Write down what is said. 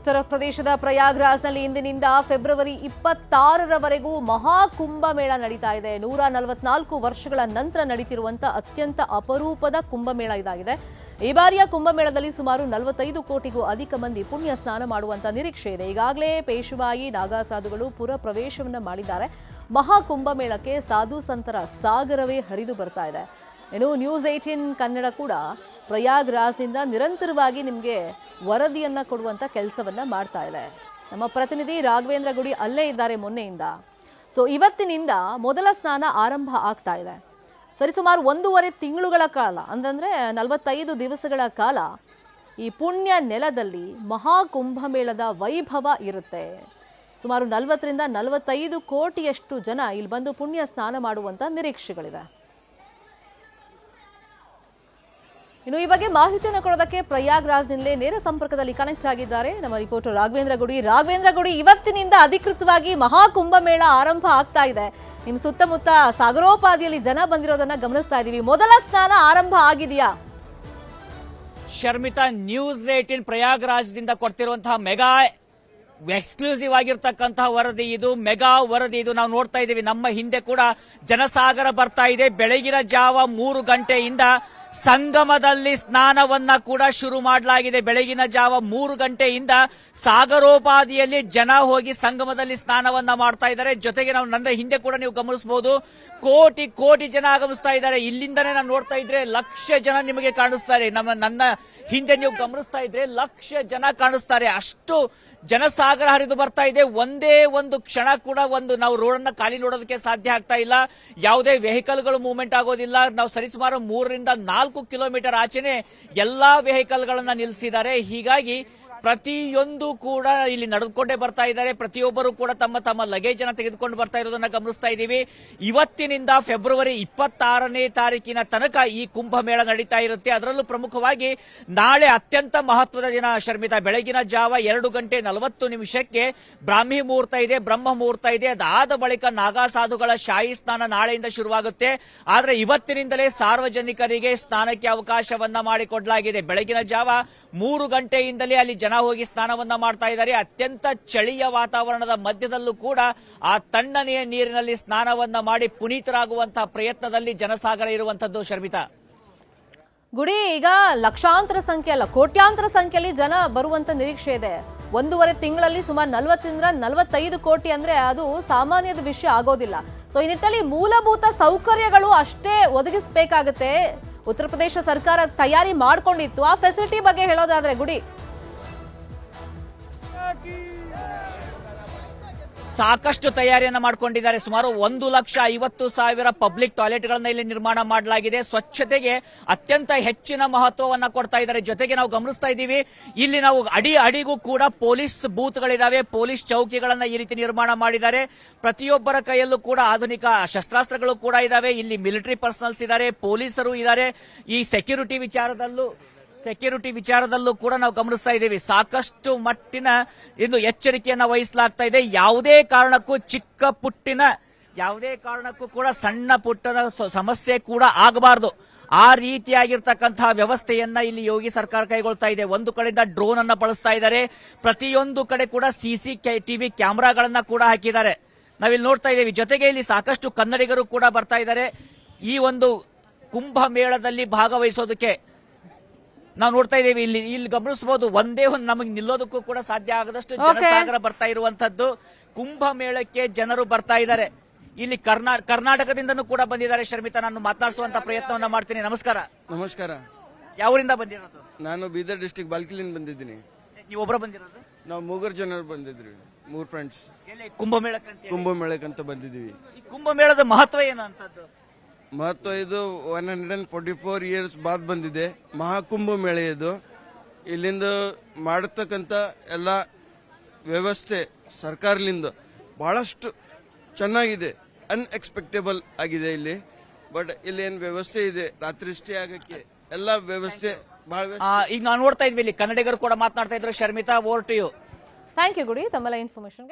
ಉತ್ತರ ಪ್ರದೇಶದ ಪ್ರಯಾಗ್ರಾಜ್ನಲ್ಲಿ ಇಂದಿನಿಂದ ಫೆಬ್ರವರಿ 26ರವರೆಗೂ ಮಹಾಕುಂಭಮೇಳ ನಡೀತಾ ಇದೆ. 144 ವರ್ಷಗಳ ನಂತರ ನಡೀತಿರುವಂತಹ ಅತ್ಯಂತ ಅಪರೂಪದ ಕುಂಭಮೇಳ ಇದಾಗಿದೆ. ಈ ಬಾರಿಯ ಕುಂಭಮೇಳದಲ್ಲಿ ಸುಮಾರು 45 ಕೋಟಿಗೂ ಅಧಿಕ ಮಂದಿ ಪುಣ್ಯ ಸ್ನಾನ ಮಾಡುವಂತ ನಿರೀಕ್ಷೆ ಇದೆ. ಈಗಾಗಲೇ ಪೇಶವಾಯಿ ನಾಗಾ ಸಾಧುಗಳು ಪುರ ಪ್ರವೇಶವನ್ನ ಮಾಡಿದ್ದಾರೆ. ಮಹಾಕುಂಭಮೇಳಕ್ಕೆ ಸಾಧು ಸಂತರ ಸಾಗರವೇ ಹರಿದು ಬರ್ತಾ ಇದೆ. ಇನ್ನು ನ್ಯೂಸ್ 18 ಕನ್ನಡ ಕೂಡ ಪ್ರಯಾಗ್ರಾಜ್ನಿಂದ ನಿರಂತರವಾಗಿ ನಿಮಗೆ ವರದಿಯನ್ನ ಕೊಡುವಂತ ಕೆಲಸವನ್ನ ಮಾಡ್ತಾ ಇದೆ. ನಮ್ಮ ಪ್ರತಿನಿಧಿ ರಾಘವೇಂದ್ರ ಗುಡಿ ಅಲ್ಲೇ ಇದ್ದಾರೆ ಮೊನ್ನೆಯಿಂದ. ಸೊ ಇವತ್ತಿನಿಂದ ಮೊದಲ ಸ್ನಾನ ಆರಂಭ ಆಗ್ತಾ ಇದೆ. ಸರಿಸುಮಾರು 1.5 ತಿಂಗಳುಗಳ ಕಾಲ ಅಂದ್ರೆ 45 ದಿವಸಗಳ ಕಾಲ ಈ ಪುಣ್ಯ ನೆಲದಲ್ಲಿ ಮಹಾಕುಂಭಮೇಳದ ವೈಭವ ಇರುತ್ತೆ. ಸುಮಾರು 40ರಿಂದ 45 ಕೋಟಿಯಷ್ಟು ಜನ ಇಲ್ಲಿ ಬಂದು ಪುಣ್ಯ ಸ್ನಾನ ಮಾಡುವಂತ ನಿರೀಕ್ಷೆಗಳಿದೆ. ಇನ್ನು ಈ ಬಗ್ಗೆ ಮಾಹಿತಿಯನ್ನು ಕೊಡೋದಕ್ಕೆ ಪ್ರಯಾಗ್ರಾಜ್ನಿಂದಲೇ ನೇರ ಸಂಪರ್ಕದಲ್ಲಿ ಕನೆಕ್ಟ್ ಆಗಿದ್ದಾರೆ ನಮ್ಮ ರಿಪೋರ್ಟರ್ ರಾಘವೇಂದ್ರ ಗುಡಿ. ಇವತ್ತಿನಿಂದ ಅಧಿಕೃತವಾಗಿ ಮಹಾಕುಂಭಮೇಳ ಆರಂಭ ಆಗ್ತಾ ಇದೆ. ನಿಮ್ಮ ಸುತ್ತಮುತ್ತ ಸಾಗರೋಪಾದಿಯಲ್ಲಿ ಜನ ಬಂದಿರೋದನ್ನ ಗಮನಿಸ್ತಾ ಇದೀವಿ. ಮೊದಲ ಸ್ನಾನ ಆರಂಭ ಆಗಿದೆಯಾ? ಶರ್ಮಿತಾ, ನ್ಯೂಸ್ 18 ಪ್ರಯಾಗ್ರಾಜ್ದಿಂದ ಕೊಡ್ತಿರುವಂತಹ ಮೆಗಾ ಎಕ್ಸ್ಕ್ಲೂಸಿವ್ ಆಗಿರ್ತಕ್ಕಂತಹ ವರದಿ ಇದು. ಮೆಗಾ ವರದಿ ಇದು. ನಾವು ನೋಡ್ತಾ ಇದ್ದೀವಿ, ನಮ್ಮ ಹಿಂದೆ ಕೂಡ ಜನಸಾಗರ ಬರ್ತಾ ಇದೆ. ಬೆಳಗಿನ ಜಾವ 3 ಗಂಟೆಯಿಂದ ಸಂಗಮದಲ್ಲಿ ಸ್ನಾನವನ್ನ ಕೂಡ ಶುರು ಮಾಡಲಾಗಿದೆ. ಬೆಳಗಿನ ಜಾವ 3 ಗಂಟೆಯಿಂದ ಸಾಗರೋಪಾದಿಯಲ್ಲಿ ಜನ ಹೋಗಿ ಸಂಗಮದಲ್ಲಿ ಸ್ನಾನವನ್ನ ಮಾಡ್ತಾ ಇದ್ದಾರೆ. ಜೊತೆಗೆ ನಾವು ನನ್ನ ಹಿಂದೆ ಕೂಡ ನೀವು ಗಮನಿಸಬಹುದು, ಕೋಟಿ ಕೋಟಿ ಜನ ಆಗಮಿಸ್ತಾ ಇದ್ದಾರೆ. ಇಲ್ಲಿಂದನೇ ನಾವು ನೋಡ್ತಾ ಇದ್ರೆ ಲಕ್ಷ ಜನ ನಿಮಗೆ ಕಾಣಿಸ್ತಾರೆ. ನನ್ನ ಹಿಂದೆ ನೀವು ಗಮನಿಸ್ತಾ ಇದ್ರೆ ಲಕ್ಷ ಜನ ಕಾಣಿಸ್ತಾರೆ. ಅಷ್ಟು ಜನಸಾಗರ ಹರಿದು ಬರ್ತಾ ಇದೆ. ಒಂದೇ ಒಂದು ಕ್ಷಣ ಕೂಡ ನಾವು ರೋಡ್ ಅನ್ನ ಖಾಲಿ ನೋಡೋದಕ್ಕೆ ಸಾಧ್ಯ ಆಗ್ತಾ ಇಲ್ಲ. ಯಾವುದೇ ವೆಹಿಕಲ್ಗಳು ಮೂವ್ಮೆಂಟ್ ಆಗೋದಿಲ್ಲ. ನಾವು ಸರಿಸುಮಾರು 3 ರಿಂದ 4 ಕಿಲೋಮೀಟರ್ ಆಚೆನೆ ಎಲ್ಲಾ ವೆಹಿಕಲ್ ಗಳನ್ನ ನಿಲ್ಲಿಸಿದ್ದಾರೆ. ಹೀಗಾಗಿ ಪ್ರತಿಯೊಂದು ಕೂಡ ಇಲ್ಲಿ ನಡೆದುಕೊಂಡೇ ಬರ್ತಾ ಇದ್ದಾರೆ. ಪ್ರತಿಯೊಬ್ಬರು ಕೂಡ ತಮ್ಮ ಲಗೇಜ್ ಅನ್ನ ತೆಗೆದುಕೊಂಡು ಬರ್ತಾ ಇರೋದನ್ನ ಗಮನಿಸ್ತಾ ಇದ್ದೀವಿ. ಇವತ್ತಿನಿಂದ ಫೆಬ್ರವರಿ 26ನೇ ತಾರೀಕಿನ ತನಕ ಈ ಕುಂಭಮೇಳ ನಡೀತಾ ಇರುತ್ತೆ. ಅದರಲ್ಲೂ ಪ್ರಮುಖವಾಗಿ ನಾಳೆ ಅತ್ಯಂತ ಮಹತ್ವದ ದಿನ ಶರ್ಮಿತಾ. ಬೆಳಗಿನ ಜಾವ 2:40 ಬ್ರಾಹ್ಮಿ ಮುಹೂರ್ತ ಇದೆ, ಬ್ರಹ್ಮ ಮುಹೂರ್ತ ಇದೆ. ಅದಾದ ಬಳಿಕ ನಾಗಾ ಸಾಧುಗಳ ಶಾಹಿ ಸ್ನಾನ ನಾಳೆಯಿಂದ ಶುರುವಾಗುತ್ತೆ. ಆದ್ರೆ ಇವತ್ತಿನಿಂದಲೇ ಸಾರ್ವಜನಿಕರಿಗೆ ಸ್ನಾನಕ್ಕೆ ಅವಕಾಶವನ್ನ ಮಾಡಿಕೊಡಲಾಗಿದೆ. ಬೆಳಗಿನ ಜಾವ 3 ಗಂಟೆಯಿಂದಲೇ ಅಲ್ಲಿ ಜನ ಹೋಗಿ ಸ್ನಾನವನ್ನ ಮಾಡ್ತಾ ಇದ್ದಾರೆ. ಅತ್ಯಂತ ಚಳಿಯ ವಾತಾವರಣದ ಮಧ್ಯದಲ್ಲೂ ಕೂಡ ಆ ತಣ್ಣನೆಯ ನೀರಿನಲ್ಲಿ ಸ್ನಾನವನ್ನ ಮಾಡಿ ಪುನೀತರಾಗುವಂತಹ ಪ್ರಯತ್ನದಲ್ಲಿ ಜನಸಾಗರ ಇರುವಂತದ್ದು. ಶರ್ಮಿತಾ ಗುಡಿ, ಈಗ ಲಕ್ಷಾಂತರ ಸಂಖ್ಯೆ ಅಲ್ಲ, ಕೋಟ್ಯಾಂತರ ಸಂಖ್ಯೆಯಲ್ಲಿ ಜನ ಬರುವಂತ ನಿರೀಕ್ಷೆ ಇದೆ. 1.5 ತಿಂಗಳಲ್ಲಿ ಸುಮಾರು 40ರಿಂದ 45 ಕೋಟಿ ಅಂದ್ರೆ ಅದು ಸಾಮಾನ್ಯದ ವಿಷಯ ಆಗೋದಿಲ್ಲ. ಸೊ ಈ ನಿಟ್ಟಿನಲ್ಲಿ ಮೂಲಭೂತ ಸೌಕರ್ಯಗಳು ಅಷ್ಟೇ ಒದಗಿಸಬೇಕಾಗುತ್ತೆ. ಉತ್ತರ ಪ್ರದೇಶ ಸರ್ಕಾರ ತಯಾರಿ ಮಾಡ್ಕೊಂಡಿತ್ತು. ಆ ಫೆಸಿಲಿಟಿ ಬಗ್ಗೆ ಹೇಳೋದಾದ್ರೆ ಗುಡಿ, ಸಾಕಷ್ಟು ತಯಾರಿಯನ್ನ ಮಾಡಿಕೊಂಡಿದ್ದಾರೆ. ಸುಮಾರು 1,50,000 ಪಬ್ಲಿಕ್ ಟಾಯ್ಲೆಟ್ಗಳನ್ನ ಇಲ್ಲಿ ನಿರ್ಮಾಣ ಮಾಡಲಾಗಿದೆ. ಸ್ವಚ್ಛತೆಗೆ ಅತ್ಯಂತ ಹೆಚ್ಚಿನ ಮಹತ್ವವನ್ನ ಕೊಡ್ತಾ ಇದ್ದಾರೆ. ಜೊತೆಗೆ ನಾವು ಗಮನಿಸ್ತಾ ಇದ್ದೀವಿ, ಇಲ್ಲಿ ನಾವು ಅಡಿಗೂ ಕೂಡ ಪೊಲೀಸ್ ಬೂತ್ಗಳಿದಾವೆ, ಪೊಲೀಸ್ ಚೌಕಿಗಳನ್ನ ಈ ರೀತಿ ನಿರ್ಮಾಣ ಮಾಡಿದ್ದಾರೆ. ಪ್ರತಿಯೊಬ್ಬರ ಕೈಯಲ್ಲೂ ಕೂಡ ಆಧುನಿಕ ಶಸ್ತ್ರಾಸ್ತ್ರಗಳು ಕೂಡ ಇದಾವೆ. ಇಲ್ಲಿ ಮಿಲಿಟರಿ ಪರ್ಸನಲ್ಸ್ ಇದ್ದಾರೆ, ಪೊಲೀಸರು ಇದ್ದಾರೆ. ಈ ಸೆಕ್ಯೂರಿಟಿ ವಿಚಾರದಲ್ಲೂ ಕೂಡ ನಾವು ಗಮನಿಸ್ತಾ ಇದ್ದೀವಿ. ಸಾಕಷ್ಟು ಮಟ್ಟಿನ ಇದು ಎಚ್ಚರಿಕೆಯನ್ನ ವಹಿಸಲಾಗ್ತಾ ಇದೆ. ಯಾವುದೇ ಕಾರಣಕ್ಕೂ ಕೂಡ ಸಣ್ಣ ಪುಟ್ಟದ ಸಮಸ್ಯೆ ಕೂಡ ಆಗಬಾರದು. ಆ ರೀತಿಯಾಗಿರ್ತಕ್ಕಂತಹ ವ್ಯವಸ್ಥೆಯನ್ನ ಇಲ್ಲಿ ಯೋಗಿ ಸರ್ಕಾರ ಕೈಗೊಳ್ತಾ ಇದೆ. ಒಂದು ಕಡೆಯಿಂದ ಡ್ರೋನ್ ಅನ್ನ ಬಳಸ್ತಾ ಇದ್ದಾರೆ. ಪ್ರತಿಯೊಂದು ಕಡೆ ಕೂಡ CCTV ಕ್ಯಾಮೆರಾಗಳನ್ನ ಕೂಡ ಹಾಕಿದ್ದಾರೆ. ನಾವಿಲ್ಲಿ ನೋಡ್ತಾ ಇದ್ದೀವಿ. ಜೊತೆಗೆ ಇಲ್ಲಿ ಸಾಕಷ್ಟು ಕನ್ನಡಿಗರು ಕೂಡ ಬರ್ತಾ ಇದ್ದಾರೆ. ಈ ಒಂದು ಕುಂಭಮೇಳದಲ್ಲಿ ಭಾಗವಹಿಸೋದಕ್ಕೆ ನಾವು ನೋಡ್ತಾ ಇದ್ದೀವಿ. ಇಲ್ಲಿ ಗಮನಿಸಬಹುದು, ಒಂದೇ ಒಂದು ನಮಗೆ ನಿಲ್ಲೋದಕ್ಕೂ ಕೂಡ ಸಾಧ್ಯ ಆಗದಷ್ಟು ಜನಸಾಗರ ಬರ್ತಾ ಇರುವಂತದ್ದು. ಕುಂಭಮೇಳಕ್ಕೆ ಜನರು ಬರ್ತಾ ಇದ್ದಾರೆ. ಇಲ್ಲಿ ಕರ್ನಾಟಕದಿಂದನೂ ಕೂಡ ಬಂದಿದ್ದಾರೆ. ಶರ್ಮಿತಾ, ನಾನು ಮಾತನಾಡಿಸುವಂತ ಪ್ರಯತ್ನವನ್ನ ಮಾಡ್ತೀನಿ. ನಮಸ್ಕಾರ. ನಮಸ್ಕಾರ. ಯಾವೂರಿಂದ ಬಂದಿರೋದು? ನಾನು ಬೀದರ್ ಡಿಸ್ಟ್ರಿಕ್ಟ್ ಬಾಲ್ಕಿಲಿಂದ ಬಂದಿದ್ದೀನಿ. ನೀವು ಒಬ್ಬರ ಬಂದಿರೋದು? ನಾವು 3 ಜನ ಬಂದಿದ್ರಿ, 3 ಫ್ರೆಂಡ್ಸ್. ಕುಂಭಮೇಳಕ್ಕಂತ ಬಂದಿದ್ದೀವಿ. ಈ ಕುಂಭಮೇಳದ ಮಹತ್ವ ಏನು ಅಂತದ್ದು? ಮಹತ್ವ ಇದು 144 ಇಯರ್ಸ್ ಬಾದ್ ಬಂದಿದೆ ಮಹಾಕುಂಭ ಮೇಳ. ಇದು ಇಲ್ಲಿಂದ ಮಾಡತಕ್ಕಂತ ಎಲ್ಲ ವ್ಯವಸ್ಥೆ ಸರ್ಕಾರದಿಂದ ಬಹಳಷ್ಟು ಚೆನ್ನಾಗಿದೆ, ಅನ್ಎಕ್ಸ್ಪೆಕ್ಟೇಬಲ್ ಆಗಿದೆ ಇಲ್ಲಿ. ಬಟ್ ಇಲ್ಲಿ ಏನ್ ವ್ಯವಸ್ಥೆ ಇದೆ ರಾತ್ರಿ ಸ್ಟೇ ಆಗಕ್ಕೆ ಎಲ್ಲ ವ್ಯವಸ್ಥೆ ಬಹಳ. ಈಗ ನಾವು ನೋಡ್ತಾ ಇದ್ವಿ, ಇಲ್ಲಿ ಕನ್ನಡಿಗರು ಕೂಡ ಮಾತನಾಡ್ತಾ ಇದ್ರು. Sharmita, over to you. Thank you ಗುಡಿ, ತಮ್ಮೆಲ್ಲ ಇನ್ಫಾರ್ಮೇಶನ್.